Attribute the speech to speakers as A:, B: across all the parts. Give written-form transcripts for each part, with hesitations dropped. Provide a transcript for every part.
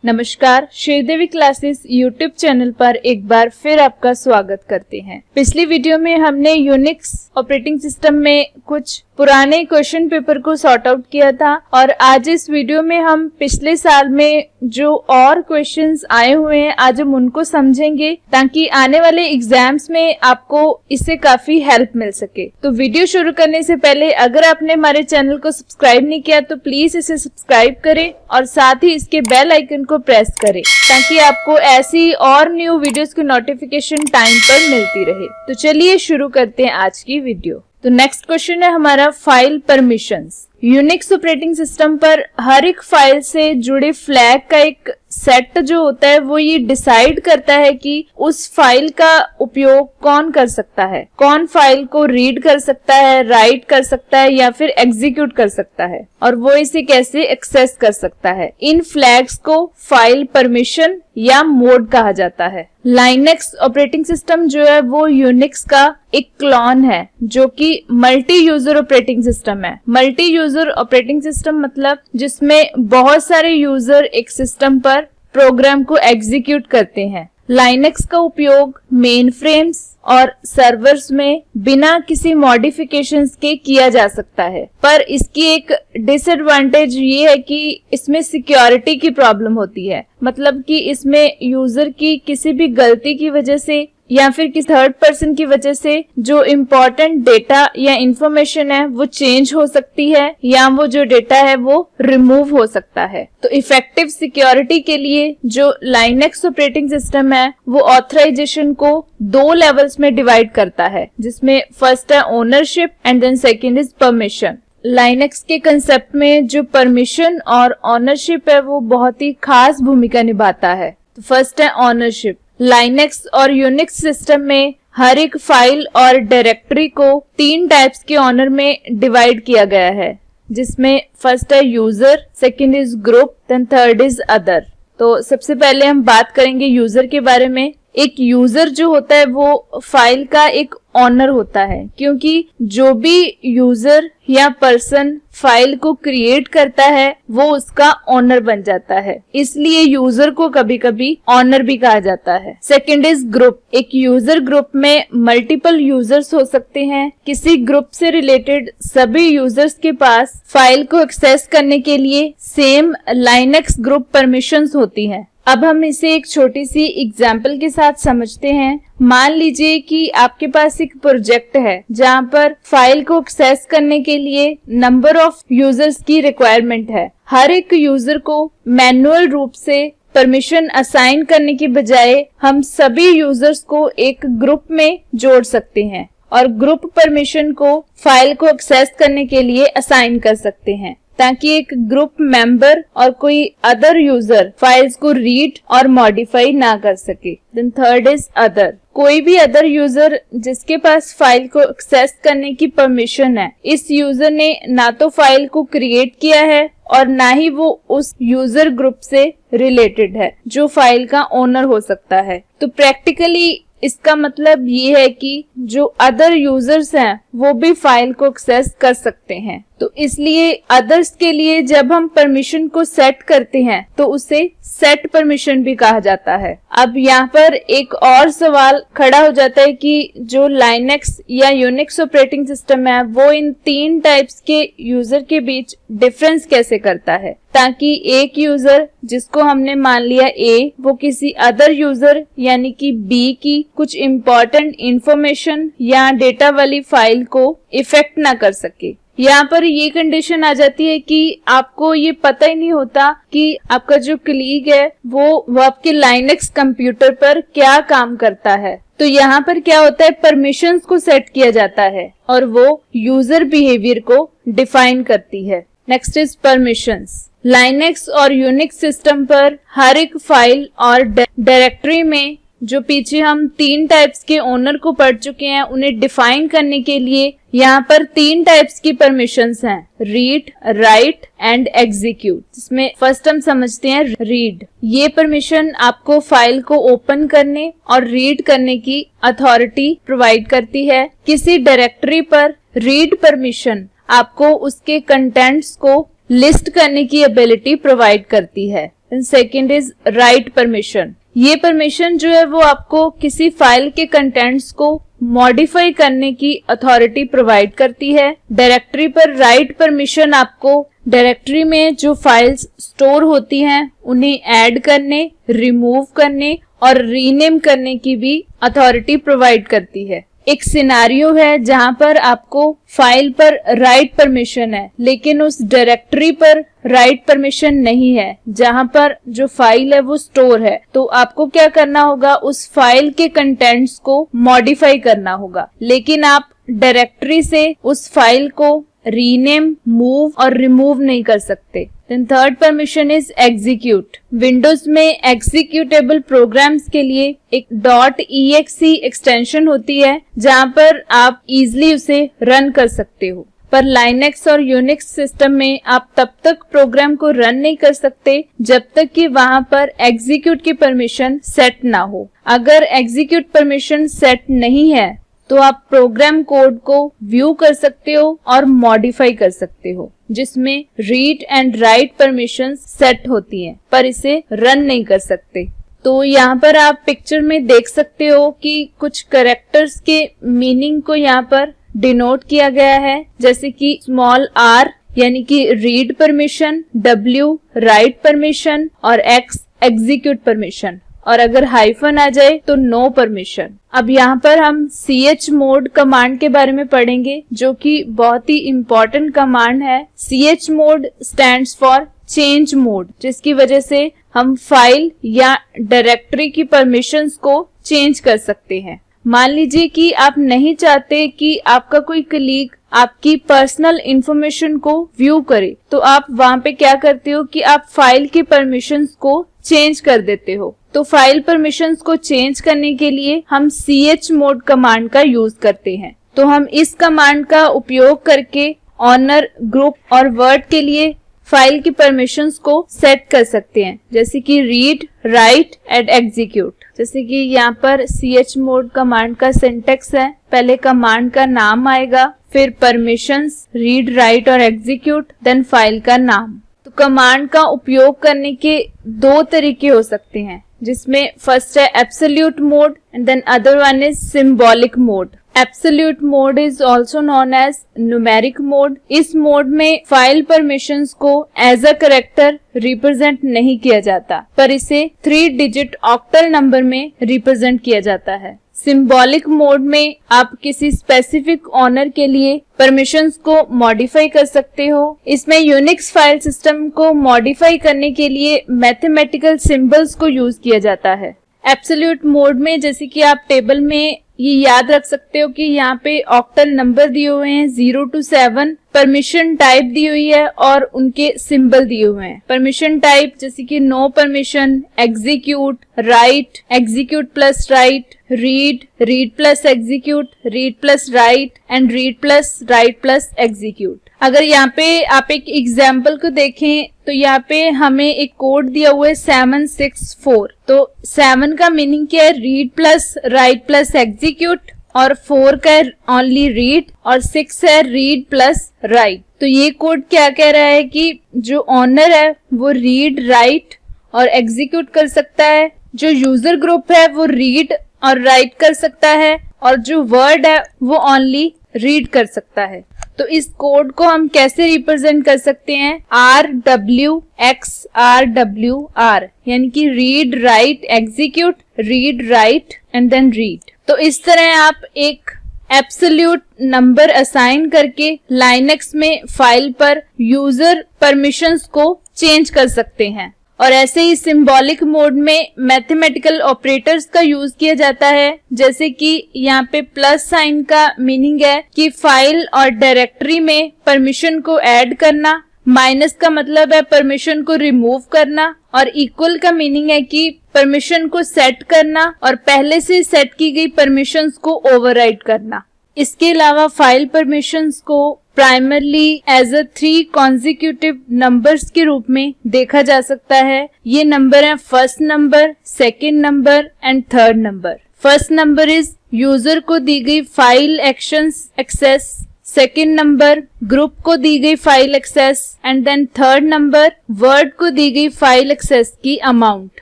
A: नमस्कार, Sridevi classes YouTube channel पर एक बार फिर आपका स्वागत करते हैं। पिछली वीडियो में हमने यूनिक्स ऑपरेटिंग सिस्टम में कुछ पुराने क्वेश्चन पेपर को सॉर्ट आउट किया था और आज इस वीडियो में हम पिछले साल में जो और क्वेश्चंस आए हुए हैं आज हम उनको समझेंगे ताकि आने वाले एग्जाम्स में आपको इससे काफी हेल्प मिल सके। तो वीडियो शुरू करने से पहले अगर आपने हमारे चैनल को सब्सक्राइब नहीं किया तो प्लीज इसे सब्सक्राइब करें और साथ ही इसके बेल आइकन को प्रेस करें ताकि आपको ऐसी और न्यू वीडियोस की नोटिफिकेशन टाइम पर मिलती रहे। तो चलिए शुरू करते हैं आज की वीडियो। तो नेक्स्ट क्वेश्चन है हमारा file permissions. Unix operating system पर हर एक फाइल से जुड़े फ्लैग का एक सेट जो होता है वो ये डिसाइड करता है कि उस फाइल का उपयोग कौन कर सकता है, कौन फाइल को रीड कर सकता है, राइट कर सकता है या फिर एग्जीक्यूट कर सकता है और वो इसे कैसे एक्सेस कर सकता है। इन फ्लैग्स को फाइल परमिशन या मोड कहा जाता है। लाइनेक्स ऑपरेटिंग सिस्टम जो है वो यूनिक्स का एक क्लोन है जो कि मल्टी यूजर ऑपरेटिंग सिस्टम है। मल्टी यूजर ऑपरेटिंग सिस्टम मतलब जिसमें बहुत सारे यूजर एक सिस्टम पर प्रोग्राम को एग्जीक्यूट करते हैं। लाइनेक्स का उपयोग मेन फ्रेम्स और सर्वर्स में बिना किसी मॉडिफिकेशंस के किया जा सकता है, पर इसकी एक डिसएडवांटेज ये है कि इसमें सिक्योरिटी की प्रॉब्लम होती है। मतलब कि इसमें यूजर की किसी भी गलती की वजह से या फिर किसी थर्ड पर्सन की वजह से जो इम्पोर्टेंट डेटा या इंफॉर्मेशन है वो चेंज हो सकती है या वो जो डेटा है वो रिमूव हो सकता है। तो इफेक्टिव सिक्योरिटी के लिए जो लाइनेक्स ऑपरेटिंग सिस्टम है वो ऑथराइजेशन को 2 लेवल्स में डिवाइड करता है, जिसमें फर्स्ट है ownership and then second is permission. Linux के कंसेप्ट में जो परमिशन और ऑनरशिप है वो बहुत ही खास भूमिका निभाता है। तो फर्स्ट है ओनरशिप। लाइनेक्स और यूनिक्स सिस्टम में हर एक फाइल और डायरेक्टरी को 3 टाइप्स के ऑनर में डिवाइड किया गया है, जिसमें फर्स्ट है user, second is group, then third is other. तो सबसे पहले हम बात करेंगे यूजर के बारे में। एक यूजर जो होता है वो फाइल का एक ऑनर होता है, क्योंकि जो भी यूजर या पर्सन फाइल को क्रिएट करता है वो उसका ऑनर बन जाता है, इसलिए यूजर को कभी कभी ऑनर भी कहा जाता है। Second is group. एक यूजर ग्रुप में मल्टीपल यूजर्स हो सकते हैं। किसी ग्रुप से रिलेटेड सभी यूजर्स के पास फाइल को एक्सेस करने के लिए सेम लाइनेक्स ग्रुप परमिशंस होती हैं। अब हम इसे एक छोटी सी एग्जाम्पल के साथ समझते हैं। मान लीजिए कि आपके पास एक प्रोजेक्ट है जहाँ पर फाइल को एक्सेस करने के लिए नंबर ऑफ यूजर्स की रिक्वायरमेंट है। हर एक यूजर को मैनुअल रूप से परमिशन असाइन करने की बजाय हम सभी यूजर्स को एक ग्रुप में जोड़ सकते हैं और ग्रुप परमिशन को फाइल को एक्सेस करने के लिए असाइन कर सकते हैं ताकि एक ग्रुप मेंबर और कोई अदर यूजर फाइल्स को रीड और मॉडिफाई ना कर सके। Then third is other. कोई भी अदर यूजर जिसके पास फाइल को एक्सेस करने की परमिशन है, इस यूजर ने ना तो फाइल को क्रिएट किया है और ना ही वो उस यूजर ग्रुप से रिलेटेड है जो फाइल का ओनर हो सकता है। तो प्रैक्टिकली इसका मतलब ये है कि जो अदर यूजर्स हैं वो भी फाइल को एक्सेस कर सकते हैं। तो इसलिए अदर्स के लिए जब हम परमिशन को सेट करते हैं तो उसे सेट परमिशन भी कहा जाता है। अब यहाँ पर एक और सवाल खड़ा हो जाता है कि जो लाइनेक्स या यूनिक्स ऑपरेटिंग सिस्टम है वो इन 3 टाइप्स के यूजर के बीच डिफरेंस कैसे करता है, ताकि एक यूजर जिसको हमने मान लिया ए वो किसी अदर यूजर यानी कि बी की कुछ इम्पोर्टेंट इंफॉर्मेशन या डेटा वाली फाइल को इफेक्ट ना कर सके। यहाँ पर ये कंडीशन आ जाती है कि आपको ये पता ही नहीं होता कि आपका जो कलीग है वो आपके लाइनेक्स कंप्यूटर पर क्या काम करता है। तो यहाँ पर क्या होता है, परमिशंस को सेट किया जाता है और वो यूजर बिहेवियर को डिफाइन करती है। Next is permissions. लाइनेक्स और यूनिक्स सिस्टम पर हर एक फाइल और डायरेक्टरी में जो पीछे हम 3 टाइप्स के ओनर को पढ़ चुके हैं उन्हें डिफाइन करने के लिए यहाँ पर 3 टाइप्स की परमिशंस हैं, रीड, राइट एंड एग्जीक्यूट। इसमें फर्स्ट हम समझते हैं रीड। ये परमिशन आपको फाइल को ओपन करने और रीड करने की अथॉरिटी प्रोवाइड करती है। किसी डायरेक्टरी पर रीड परमिशन आपको उसके कंटेंट्स को लिस्ट करने की एबिलिटी प्रोवाइड करती है। Second is write permission. ये परमिशन जो है वो आपको किसी फाइल के कंटेंट्स को मॉडिफाई करने की अथॉरिटी प्रोवाइड करती है। डायरेक्टरी पर राइट परमिशन आपको डायरेक्टरी में जो फाइल्स स्टोर होती हैं उन्हें ऐड करने, रिमूव करने और रीनेम करने की भी अथॉरिटी प्रोवाइड करती है। एक सिनारियो है जहां पर आपको फाइल पर राइट परमिशन है लेकिन उस डायरेक्टरी पर राइट परमिशन नहीं है जहां पर जो फाइल है वो स्टोर है, तो आपको क्या करना होगा, उस फाइल के कंटेंट्स को मॉडिफाई करना होगा। लेकिन आप डायरेक्टरी से उस फाइल को रीनेम, मूव और रिमूव नहीं कर सकते। Then third permission is execute. Windows में एग्जीक्यूटेबल प्रोग्राम्स के लिए एक .exe एक्सटेंशन होती है जहां पर आप इजीली उसे रन कर सकते हो, पर लाइनेक्स और यूनिक्स सिस्टम में आप तब तक प्रोग्राम को रन नहीं कर सकते जब तक कि वहां पर एग्जीक्यूट की परमिशन सेट ना हो। अगर एग्जीक्यूट परमिशन सेट नहीं है तो आप प्रोग्राम कोड को व्यू कर सकते हो और मॉडिफाई कर सकते हो, जिसमें read and write permission set होती हैं, पर इसे रन नहीं कर सकते। तो यहाँ पर आप पिक्चर में देख सकते हो कि कुछ कैरेक्टर्स के मीनिंग को यहाँ पर डिनोट किया गया है, जैसे कि स्मॉल r यानी कि read permission, w write permission और x एग्जीक्यूट परमिशन, और अगर हाइफन आ जाए तो नो परमिशन। अब यहाँ पर हम chmod कमांड के बारे में पढ़ेंगे जो कि बहुत ही इम्पोर्टेंट कमांड है। chmod stands for change mode, जिसकी वजह से हम फाइल या डायरेक्टरी की परमिशंस को चेंज कर सकते हैं। मान लीजिए कि आप नहीं चाहते कि आपका कोई कलीग आपकी पर्सनल इंफॉर्मेशन को व्यू करे, तो आप वहां पे क्या करते हो कि आप फाइल की परमिशंस को चेंज कर देते हो। तो फाइल परमिशंस को चेंज करने के लिए हम chmod कमांड का यूज करते हैं। तो हम इस कमांड का उपयोग करके ऑनर, ग्रुप और वर्ड के लिए फाइल की परमिशंस को सेट कर सकते हैं, जैसे कि रीड, राइट एंड एग्जीक्यूट। जैसे कि यहाँ पर chmod कमांड का सिंटेक्स है, पहले कमांड का नाम आएगा, फिर परमिशंस, रीड, राइट और एग्जीक्यूट, देन फाइल का नाम। तो कमांड का उपयोग करने के दो तरीके हो सकते हैं, जिसमें फर्स्ट है absolute mode and then other one is symbolic mode. Absolute mode is also known as numeric mode. इस मोड में फाइल परमिशंस को एज अ कैरेक्टर रिप्रेजेंट नहीं किया जाता, पर इसे 3 डिजिट ऑक्टल नंबर में रिप्रेजेंट किया जाता है। सिंबॉलिक मोड में आप किसी स्पेसिफिक ऑनर के लिए परमिशंस को मॉडिफाई कर सकते हो। इसमें यूनिक्स फाइल सिस्टम को मॉडिफाई करने के लिए मैथमेटिकल सिंबल्स को यूज किया जाता है। एब्सोल्यूट मोड में जैसे कि आप टेबल में ये याद रख सकते हो कि यहाँ पे ऑक्टल नंबर दिए हुए हैं 0 to 7, परमिशन टाइप दी हुई है और उनके सिंबल दिए हुए हैं। परमिशन टाइप जैसे कि no permission, execute, write, execute plus write, read, read plus execute, read plus write and read plus write plus execute. अगर यहाँ पे आप एक एग्जाम्पल को देखें तो यहाँ पे हमें एक कोड दिया हुआ है 764। तो 7 का मीनिंग क्या है, read plus write plus execute, और 4 का है ओनली रीड, और 6 है रीड प्लस राइट। तो ये कोड क्या कह रहा है कि जो ऑनर है वो रीड, राइट और एग्जीक्यूट कर सकता है, जो यूजर ग्रुप है वो रीड और राइट कर सकता है, और जो वर्ड है वो ओनली रीड कर सकता है। तो इस कोड को हम कैसे रिप्रेजेंट कर सकते हैं, RWXRWR, यानी कि read, write, execute, read, write and then read. तो इस तरह आप एक एब्सोल्यूट नंबर असाइन करके लाइनेक्स में फाइल पर यूजर परमिशंस को चेंज कर सकते हैं। और ऐसे ही सिंबॉलिक मोड में मैथमेटिकल ऑपरेटर्स का यूज किया जाता है, जैसे कि यहाँ पे प्लस साइन का मीनिंग है कि फाइल और डायरेक्टरी में परमिशन को ऐड करना, माइनस का मतलब है परमिशन को रिमूव करना, और इक्वल का मीनिंग है कि परमिशन को सेट करना और पहले से सेट की गई परमिशंस को ओवरराइड करना। इसके अलावा फाइल परमिशंस को primarily as a 3 consecutive numbers के रूप में देखा जा सकता है। ये नंबर है first number, second number and third number. First number is user को दी गई file actions access second number group को दी गई file access and then third number world को दी गई फाइल एक्सेस की amount.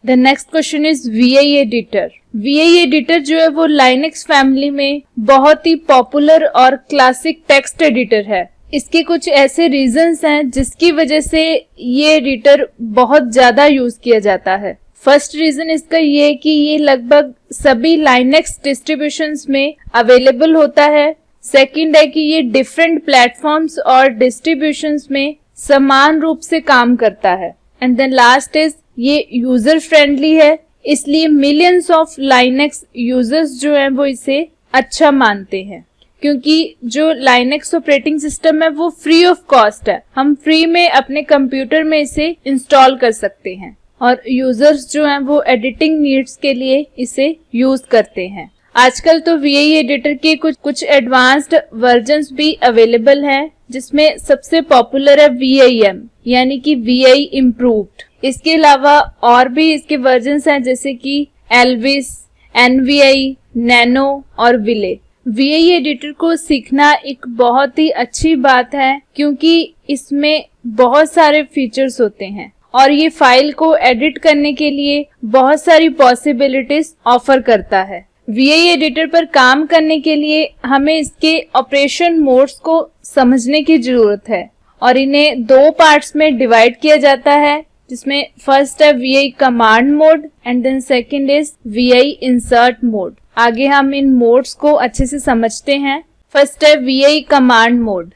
A: The next question is VI editor. VI editor जो है वो लाइनक्स फैमिली में बहुत ही पॉपुलर और क्लासिक टेक्स्ट एडिटर है। इसके कुछ ऐसे रीजंस हैं जिसकी वजह से ये एडिटर बहुत ज्यादा यूज किया जाता है। फर्स्ट रीजन इसका ये है कि ये लगभग सभी लाइनक्स डिस्ट्रीब्यूशंस में अवेलेबल होता है। सेकंड है कि ये डिफरेंट प्लेटफॉर्म्स और डिस्ट्रीब्यूशंस में समान रूप से काम करता है। एंड देन लास्ट इज ये यूजर फ्रेंडली है, इसलिए मिलियंस ऑफ लाइनक्स यूजर्स जो हैं वो इसे अच्छा मानते हैं, क्योंकि जो लाइनक्स ऑपरेटिंग सिस्टम है वो फ्री ऑफ कॉस्ट है। हम फ्री में अपने कंप्यूटर में इसे इंस्टॉल कर सकते हैं और यूजर्स जो हैं वो एडिटिंग नीड्स के लिए इसे यूज करते हैं। आजकल तो VI एडिटर के कुछ एडवांस्ड वर्जन्स भी अवेलेबल हैं, जिसमें सबसे पॉपुलर है VIM यानी कि VI इम्प्रूव्ड। इसके अलावा और भी इसके वर्जन्स हैं जैसे कि एल्विस, NVI, नैनो और विले। VI एडिटर को सीखना एक बहुत ही अच्छी बात है, क्योंकि इसमें बहुत सारे फीचर्स होते हैं और ये फाइल को एडिट करने के लिए बहुत सारी पॉसिबिलिटीज ऑफर करता है। VI एडिटर पर काम करने के लिए हमें इसके ऑपरेशन मोड्स को समझने की जरूरत है और इन्हें दो पार्ट्स में डिवाइड किया जाता है, जिसमें फर्स्ट है VI command mode and then second is VI insert mode. आगे हम इन मोड्स को अच्छे से समझते हैं। फर्स्ट है VI कमांड मोड।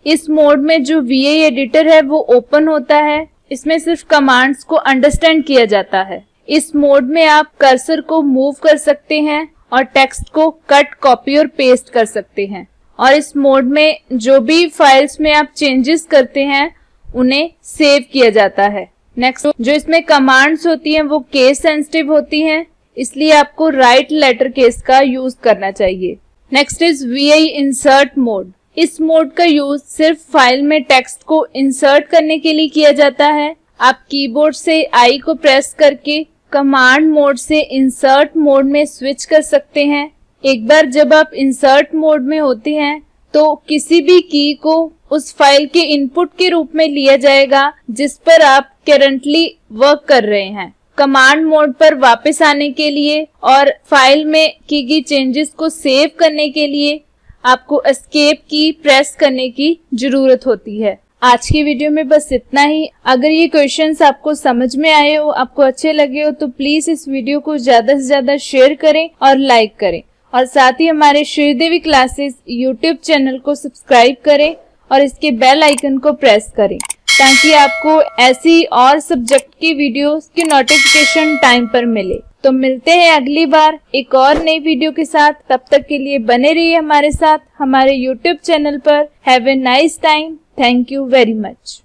A: इस मोड में जो VI एडिटर है वो ओपन होता है। इसमें सिर्फ कमांड्स को अंडरस्टैंड किया जाता है। इस मोड में आप कर्सर को मूव कर सकते हैं और टेक्स्ट को कट, कॉपी और पेस्ट कर सकते हैं। और इस मोड में जो भी फाइल्स में आप चेंजेस करते हैं उन्हें सेव किया जाता है। नेक्स्ट, जो इसमें कमांड्स होती हैं वो केस सेंसिटिव होती हैं, इसलिए आपको राइट लेटर केस का यूज करना चाहिए। Next is VI insert mode. इस मोड का यूज सिर्फ फाइल में टेक्स्ट को इंसर्ट करने के लिए किया जाता है। आप कीबोर्ड से I को प्रेस करके कमांड मोड से इंसर्ट मोड में स्विच कर सकते हैं। एक बार जब आप इंसर्ट मोड में होते हैं तो किसी भी की को उस फाइल के इनपुट के रूप में लिया जाएगा जिस पर आप करंटली वर्क कर रहे हैं। कमांड मोड पर वापस आने के लिए और फाइल में की गई चेंजेस को सेव करने के लिए आपको एस्केप की प्रेस करने की जरूरत होती है। आज की वीडियो में बस इतना ही। अगर ये क्वेश्चंस आपको समझ में आए हो, आपको अच्छे लगे हो, तो प्लीज इस वीडियो को ज्यादा से ज्यादा शेयर करें और लाइक करें और साथ ही हमारे श्रीदेवी क्लासेस यूट्यूब चैनल को सब्सक्राइब करें और इसके बेल आइकन को प्रेस करें, ताकि आपको ऐसी और सब्जेक्ट की वीडियोस की नोटिफिकेशन टाइम पर मिले। तो मिलते हैं अगली बार एक और नई वीडियो के साथ। तब तक के लिए बने रहिए हमारे साथ हमारे YouTube चैनल पर। Have a nice time. Thank you very much.